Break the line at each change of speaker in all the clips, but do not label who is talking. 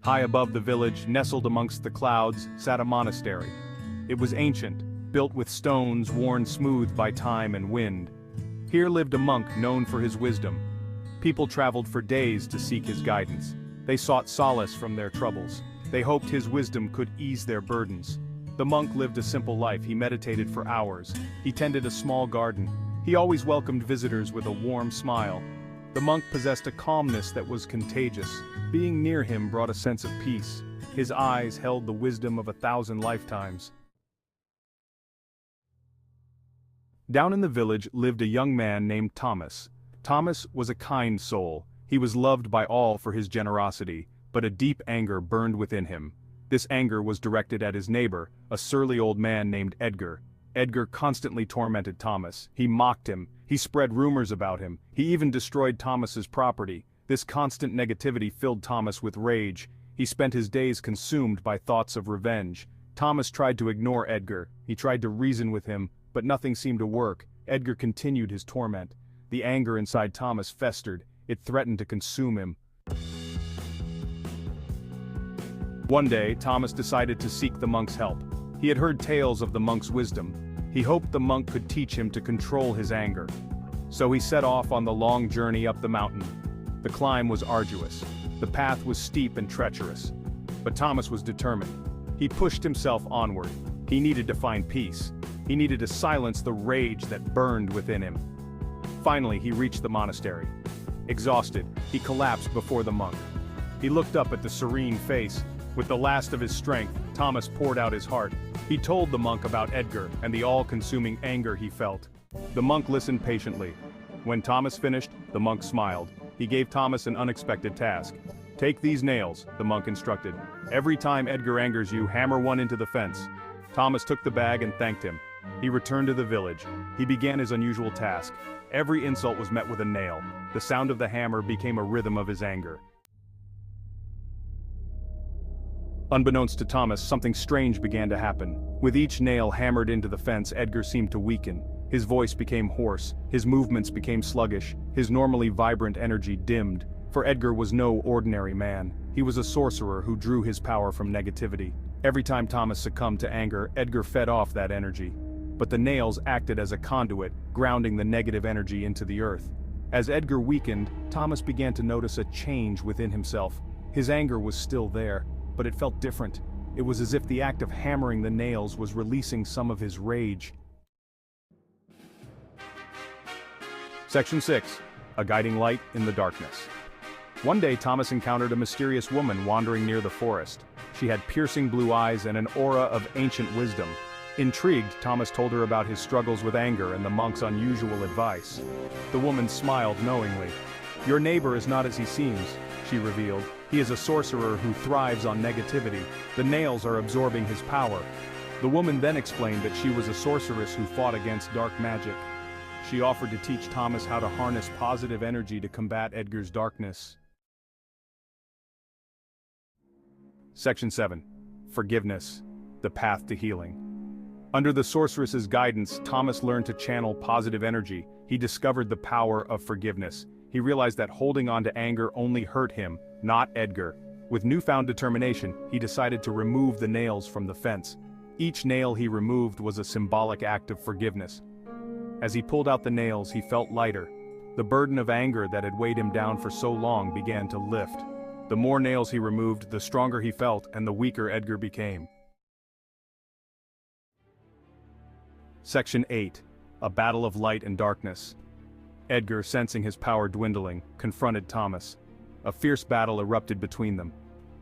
High above the village, nestled amongst the clouds, sat a monastery. It was ancient, built with stones worn smooth by time and wind. Here lived a monk known for his wisdom. People traveled for days to seek his guidance. They sought solace from their troubles. They hoped his wisdom could ease their burdens. The monk lived a simple life. He meditated for hours. He tended a small garden. He always welcomed visitors with a warm smile. The monk possessed a calmness that was contagious. Being near him brought a sense of peace. His eyes held the wisdom of 1,000 lifetimes. Down in the village lived a young man named Thomas. Thomas was a kind soul. He was loved by all for his generosity, but a deep anger burned within him. This anger was directed at his neighbor, a surly old man named Edgar. Edgar constantly tormented Thomas. He mocked him. He spread rumors about him. He even destroyed Thomas's property. This constant negativity filled Thomas with rage. He spent his days consumed by thoughts of revenge. Thomas tried to ignore Edgar. He tried to reason with him, but nothing seemed to work. Edgar continued his torment. The anger inside Thomas festered. It threatened to consume him. One day, Thomas decided to seek the monk's help. He had heard tales of the monk's wisdom. He hoped the monk could teach him to control his anger. So he set off on the long journey up the mountain. The climb was arduous. The path was steep and treacherous. But Thomas was determined. He pushed himself onward. He needed to find peace. He needed to silence the rage that burned within him. Finally, he reached the monastery. Exhausted, he collapsed before the monk. He looked up at the serene face. With the last of his strength, Thomas poured out his heart. He told the monk about Edgar and the all-consuming anger he felt. The monk listened patiently. When Thomas finished, the monk smiled. He gave Thomas an unexpected task. "Take these nails," the monk instructed. "Every time Edgar angers you, hammer one into the fence." Thomas took the bag and thanked him. He returned to the village. He began his unusual task. Every insult was met with a nail. The sound of the hammer became a rhythm of his anger. Unbeknownst to Thomas, something strange began to happen. With each nail hammered into the fence, Edgar seemed to weaken. His voice became hoarse, his movements became sluggish, his normally vibrant energy dimmed. For Edgar was no ordinary man. He was a sorcerer who drew his power from negativity. Every time Thomas succumbed to anger, Edgar fed off that energy. But the nails acted as a conduit, grounding the negative energy into the earth. As Edgar weakened, Thomas began to notice a change within himself. His anger was still there, but it felt different. It was as if the act of hammering the nails was releasing some of his rage. Section 6. A guiding light in the darkness. One day Thomas encountered a mysterious woman wandering near the forest. She had piercing blue eyes and an aura of ancient wisdom. Intrigued, Thomas told her about his struggles with anger and the monk's unusual advice. The woman smiled knowingly. "Your neighbor is not as he seems," she revealed. "He is a sorcerer who thrives on negativity. The nails are absorbing his power." The woman then explained that she was a sorceress who fought against dark magic. She offered to teach Thomas how to harness positive energy to combat Edgar's darkness. Section 7. Forgiveness. The path to healing. Under the sorceress's guidance, Thomas learned to channel positive energy. He discovered the power of forgiveness. He realized that holding on to anger only hurt him, not Edgar. With newfound determination, he decided to remove the nails from the fence. Each nail he removed was a symbolic act of forgiveness. As he pulled out the nails, he felt lighter. The burden of anger that had weighed him down for so long began to lift. The more nails he removed, the stronger he felt, and the weaker Edgar became. Section 8. A battle of light and darkness. Edgar, sensing his power dwindling, confronted Thomas. A fierce battle erupted between them.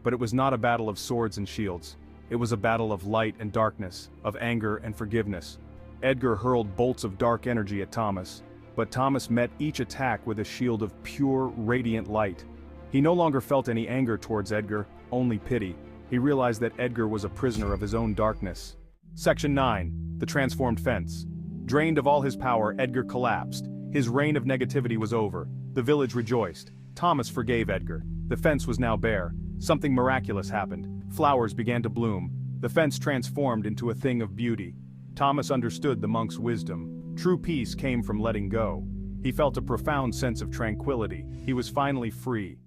But it was not a battle of swords and shields. It was a battle of light and darkness, of anger and forgiveness. Edgar hurled bolts of dark energy at Thomas, but Thomas met each attack with a shield of pure, radiant light. He no longer felt any anger towards Edgar, only pity. He realized that Edgar was a prisoner of his own darkness. Section 9. The transformed fence. Drained of all his power, Edgar collapsed. His reign of negativity was over. The village rejoiced. Thomas forgave Edgar. The fence was now bare. Something miraculous happened. Flowers began to bloom. The fence transformed into a thing of beauty. Thomas understood the monk's wisdom. True peace came from letting go. He felt a profound sense of tranquility. He was finally free.